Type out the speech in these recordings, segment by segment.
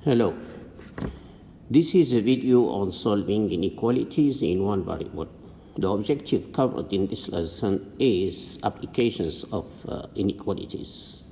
Hello. This is a video on solving inequalities in one variable. The objective covered in this lesson is applications of inequalities,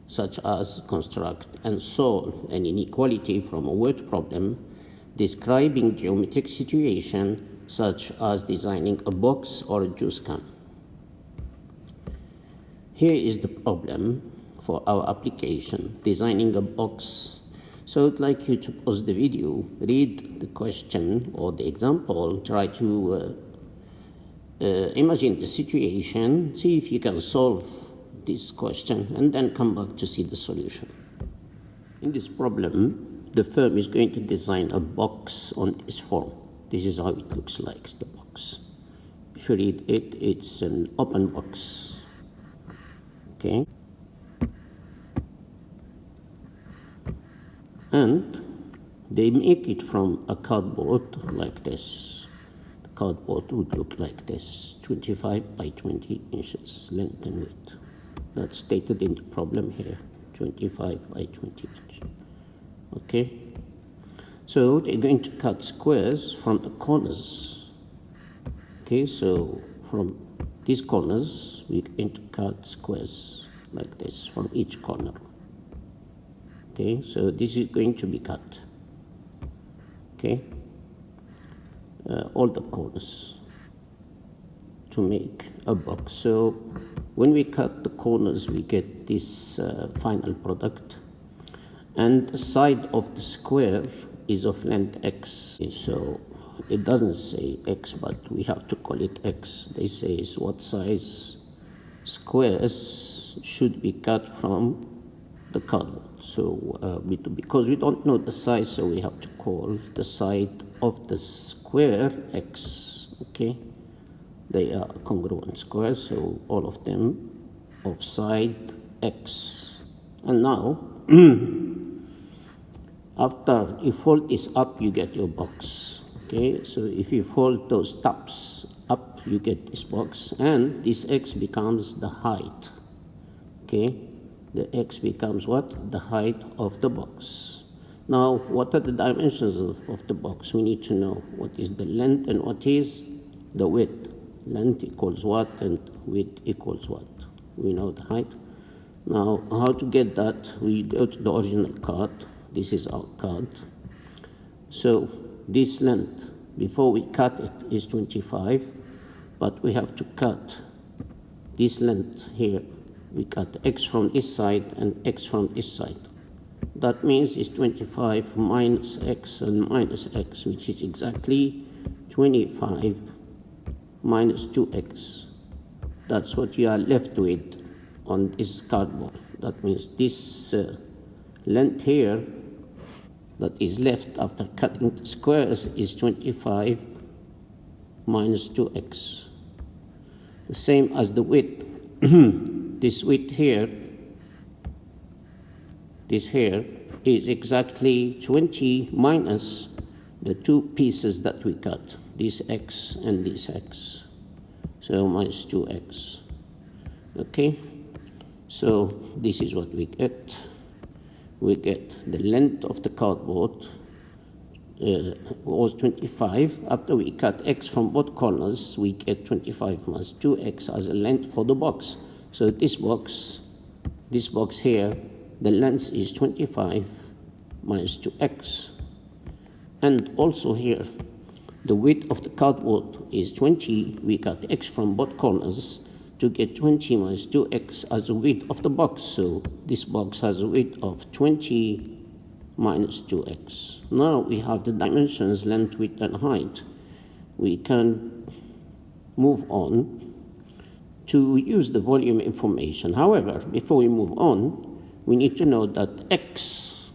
such as construct and solve an inequality from a word problem, describing geometric situation such as designing a box or a juice can. Here is the problem for our application, designing a box. So I'd like you to pause the video, read the question or the example, try to imagine the situation, see if you can solve this question, and then come back to see the solution. In this problem, the firm is going to design a box on this form. This is how it looks like, the box. If you read it, it's an open box. Okay. And they make it from a cardboard like this. The cardboard would look like this, 25 by 20 inches length and width. That's stated in the problem here, 25 by 20 inches. Okay? So they're going to cut squares from the corners. Okay, so from these corners, we're going to cut squares like this from each corner. Okay, so this is going to be cut. Okay, all the corners to make a box. So when we cut the corners, we get this final product. And the side of the square is of length x. So it doesn't say x, but we have to call it x. They say is what size squares should be cut from the cardboard. So because we don't know the size, so we have to call the side of the square x. Okay, they are congruent squares, so all of them of side x. And now after you fold this up, you get your box. Okay, so if you fold those tops up, you get this box, and this x becomes the height. Okay, the x becomes what? The height of the box. Now, what are the dimensions of the box? We need to know what is the length and what is the width. Length equals what and width equals what. We know the height. Now, how to get that? We go to the original card. This is our card. So this length, before we cut it, is 25, but we have to cut this length here. We cut x from this side and x from this side. That means it's 25 minus x and minus x, which is exactly 25 minus 2x. That's what you are left with on this cardboard. That means this length here that is left after cutting the squares is 25 minus 2x. The same as the width. This width here, this here, is exactly 20 minus the two pieces that we cut, this x and this x. So minus 2x. Okay? So this is what we get. We get the length of the cardboard was 25. After we cut x from both corners, we get 25 minus 2x as a length for the box. So this box here, the length is 25 minus 2x. And also here, the width of the cardboard is 20. We cut x from both corners to get 20 minus 2x as the width of the box. So this box has a width of 20 minus 2x. Now we have the dimensions, length, width, and height. We can move on to use the volume information. However, before we move on, we need to know that x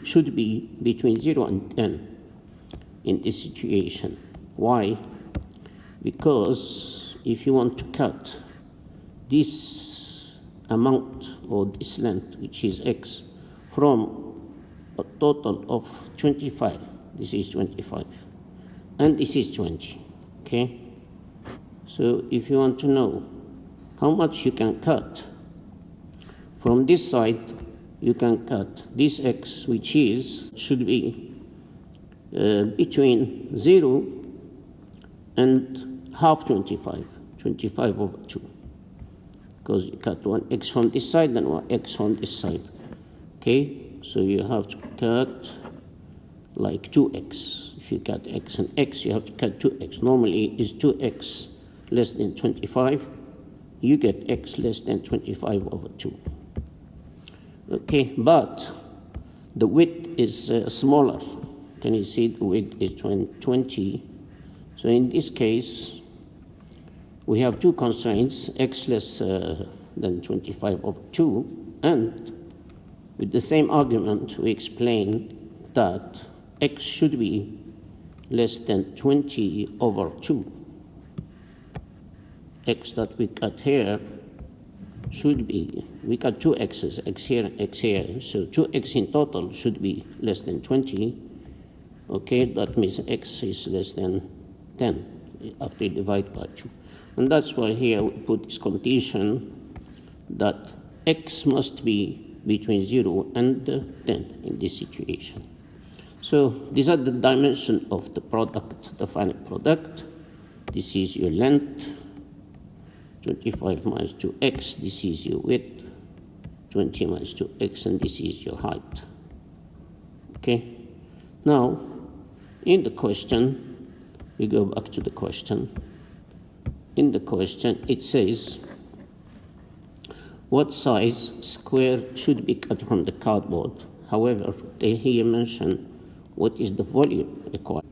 should be between 0 and 10 in this situation. Why? Because if you want to cut this amount or this length, which is x, from a total of 25, this is 25, and this is 20, okay? So if you want to know how much you can cut from this side you can cut this x, which should be between 0 and half 25, 25 over 2. Because you cut one x from this side and one x from this side. Okay, so you have to cut like 2x. If you cut x and x, you have to cut 2x. Normally is 2x less than 25. You get x less than 25 over 2. Okay, but the width is smaller. Can you see the width is 20? So in this case, we have two constraints, x less than 25 over 2, and with the same argument, we explain that x should be less than 20 over 2. X that we cut here should be, we got two x's, x here and x here, so 2x in total should be less than 20. Okay, that means x is less than 10 after you divide by 2. And that's why here we put this condition that x must be between 0 and 10 in this situation. So these are the dimensions of the product, the final product. This is your length, 25 minus 2x, this is your width, 20 minus 2x, and this is your height. Okay? Now, in the question, we go back to the question. In the question, it says, what size square should be cut from the cardboard? However, they here mention what is the volume required.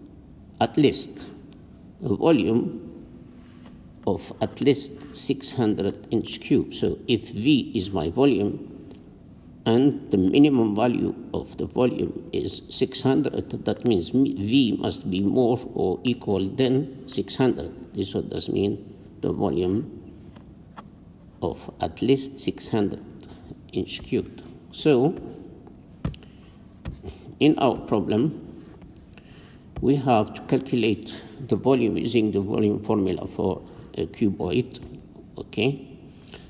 At least a volume of at least 600 inch cube. So if V is my volume and the minimum value of the volume is 600, that means V must be more or equal than 600. This what does mean the volume of at least 600 inch cubed. So in our problem, we have to calculate the volume using the volume formula for a cuboid. Okay,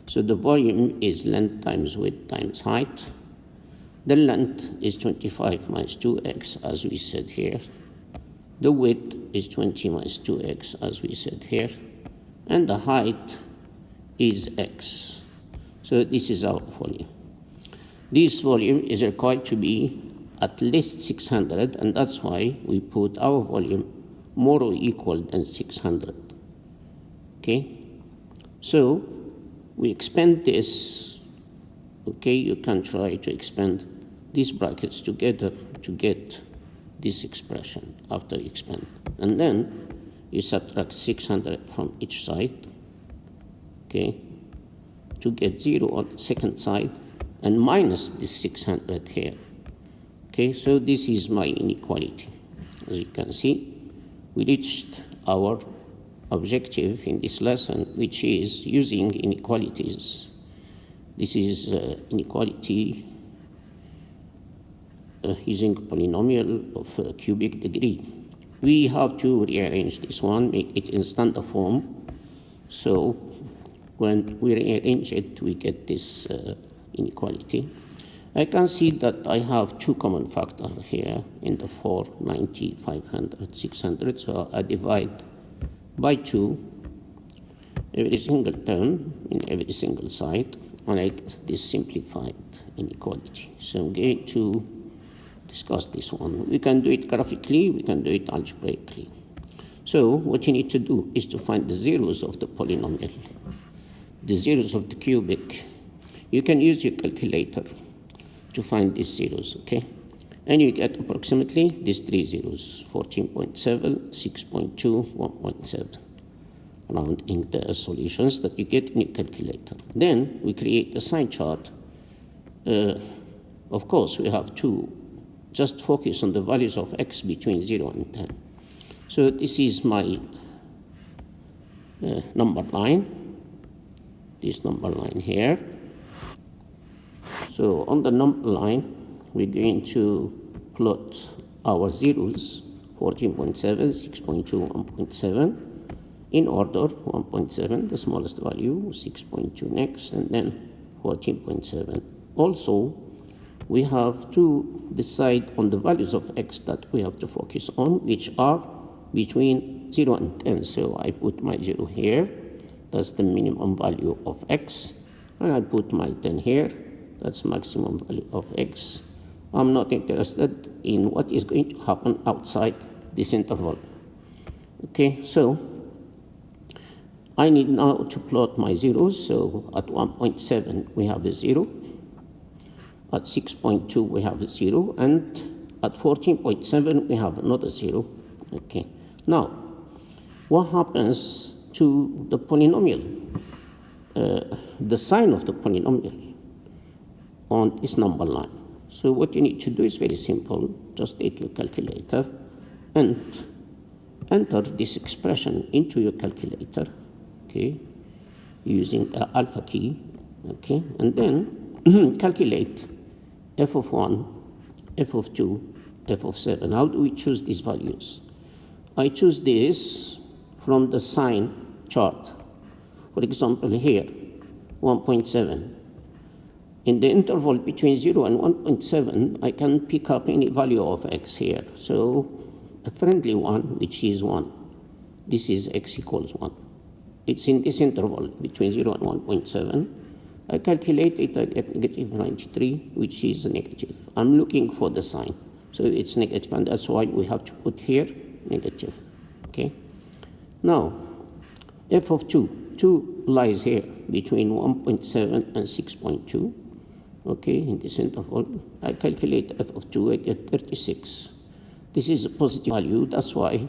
so the volume is length times width times height. The length is 25 minus 2x, as we said here. The width is 20 minus 2x, as we said here. And the height is x. So this is our volume. This volume is required to be at least 600, and that's why we put our volume more or equal than 600. Okay? So we expand this. Okay, you can try to expand these brackets together to get this expression after expand. And then you subtract 600 from each side, okay, to get 0 on the second side, and minus this 600 here. Okay, so this is my inequality. As you can see, we reached our objective in this lesson, which is using inequalities. This is inequality using a polynomial of cubic degree. We have to rearrange this one, make it in standard form. So when we rearrange it, we get this inequality. I can see that I have two common factors here in the 4, 90, 500, 600. So I divide by 2 every single term in every single side, and I get this simplified inequality. So I'm going to discuss this one. We can do it graphically, we can do it algebraically. So what you need to do is to find the zeros of the polynomial, the zeros of the cubic. You can use your calculator to find these zeros, okay? And you get approximately these three zeros, 14.7, 6.2, 1.7, around in the solutions that you get in your calculator. Then we create a sign chart. Of course, we have to just focus on the values of x between 0 and 10. So this is my number line, this number line here. So on the number line, we're going to plot our zeros, 14.7, 6.2, 1.7, in order, 1.7, the smallest value, 6.2 next, and then 14.7. Also, we have to decide on the values of x that we have to focus on, which are between 0 and 10. So I put my 0 here, that's the minimum value of x, and I put my 10 here, that's maximum value of x. I'm not interested in what is going to happen outside this interval. Okay, so I need now to plot my zeros. So at 1.7 we have a 0, at 6.2 we have a 0, and at 14.7 we have another 0. Okay, now what happens to the polynomial, the sign of the polynomial on this number line? So what you need to do is very simple. Just take your calculator and enter this expression into your calculator, okay, using the alpha key, okay, and then calculate f of 1, f of 2, f of 7. How do we choose these values? I choose this from the sign chart. For example, here, 1.7. In the interval between 0 and 1.7, I can pick up any value of x here. So a friendly one, which is 1. This is x equals 1. It's in this interval between 0 and 1.7. I calculate it, I get negative 93, which is negative. I'm looking for the sign. So it's negative, and that's why we have to put here negative. Okay. Now, f of 2. 2 lies here between 1.7 and 6.2. Okay, in this interval, I calculate f of 2, I get 36. This is a positive value, that's why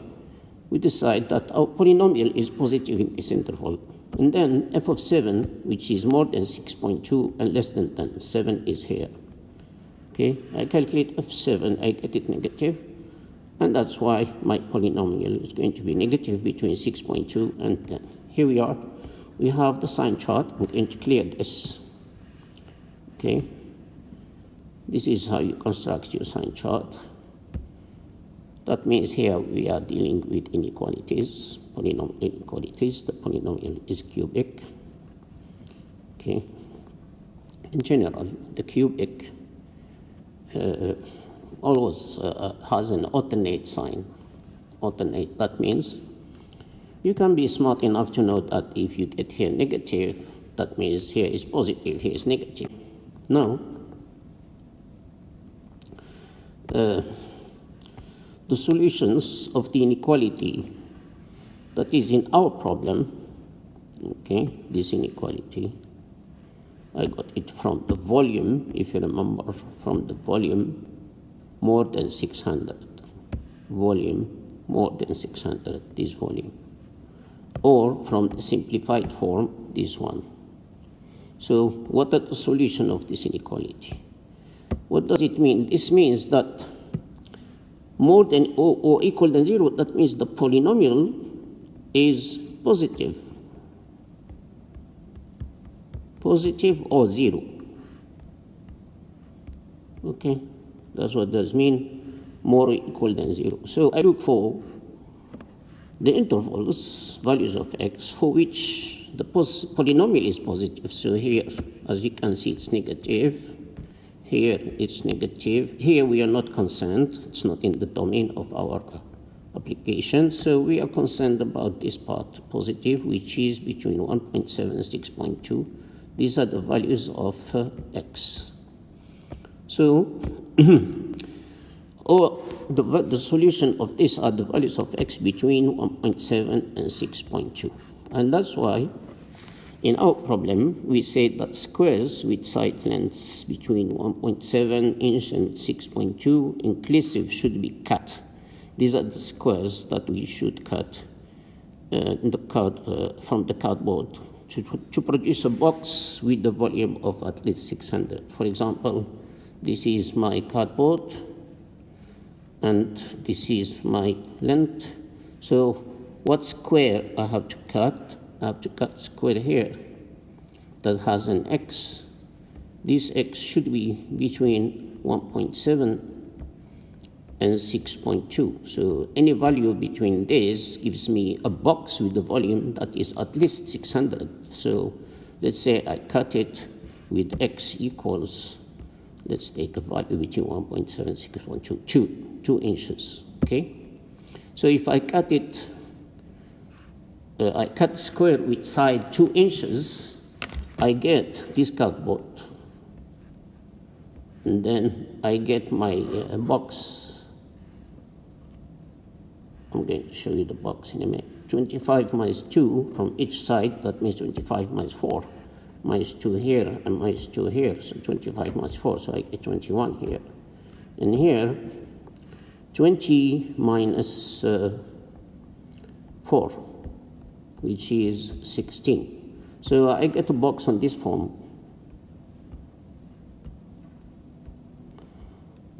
we decide that our polynomial is positive in this interval. And then f of 7, which is more than 6.2 and less than 10, 7 is here. Okay, I calculate f of 7, I get it negative, and that's why my polynomial is going to be negative between 6.2 and 10. Here we are, we have the sign chart. I'm going to clear this. Okay, this is how you construct your sign chart. That means here we are dealing with inequalities, polynomial inequalities. The polynomial is cubic. Okay, in general, the cubic always has an alternate sign. Alternate, that means you can be smart enough to know that if you get here negative, that means here is positive, here is negative. Now, the solutions of the inequality that is in our problem, okay, this inequality, I got it from the volume, if you remember, from the volume more than 600, volume more than 600, this volume, or from the simplified form, this one. So what are the solution of this inequality? What does it mean? This means that more than or equal than 0, that means the polynomial is positive. Positive or 0. Okay, that's what does mean, more or equal than 0. So I look for the intervals, values of x, for which the polynomial is positive. So here, as you can see, it's negative. Here, it's negative. Here, we are not concerned. It's not in the domain of our application. So we are concerned about this part, positive, which is between 1.7 and 6.2. These are the values of x. So, or the solution of this are the values of x between 1.7 and 6.2. And that's why in our problem we say that squares with side lengths between 1.7 inch and 6.2 inclusive should be cut. These are the squares that we should cut from the cardboard to produce a box with the volume of at least 600. For example, this is my cardboard and this is my length. So what square I have to cut? I have to cut square here that has an x. This x should be between 1.7 and 6.2. So any value between this gives me a box with the volume that is at least 600. So let's say I cut it with x equals Let's take a value between 1.7612, 2 inches, okay? So if I cut it, I cut square with side 2 inches, I get this cardboard. And then I get my box. I'm going to show you the box in a minute. 25 minus 2 from each side, that means 25 minus 4. Minus 2 here and minus 2 here, so 25 minus 4, so I get 21 here. And here, 20 minus 4, which is 16. So I get a box on this form.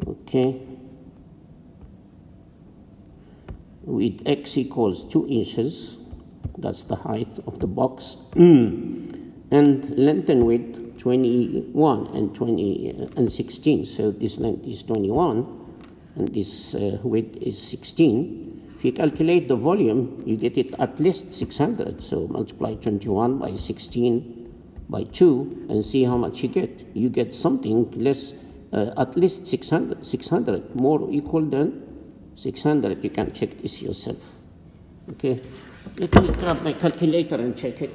Okay. With x equals 2 inches, that's the height of the box. And length and width 21 and 16. So this length is 21 and this width is 16. If you calculate the volume, you get it at least 600. So multiply 21 by 16 by 2 and see how much you get. You get something less, at least 600, more or equal than 600. You can check this yourself. Okay, let me grab my calculator and check it.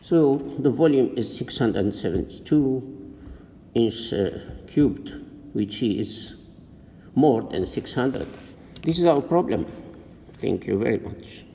So the volume is 672 inch cubed, which is more than 600. This is our problem. Thank you very much.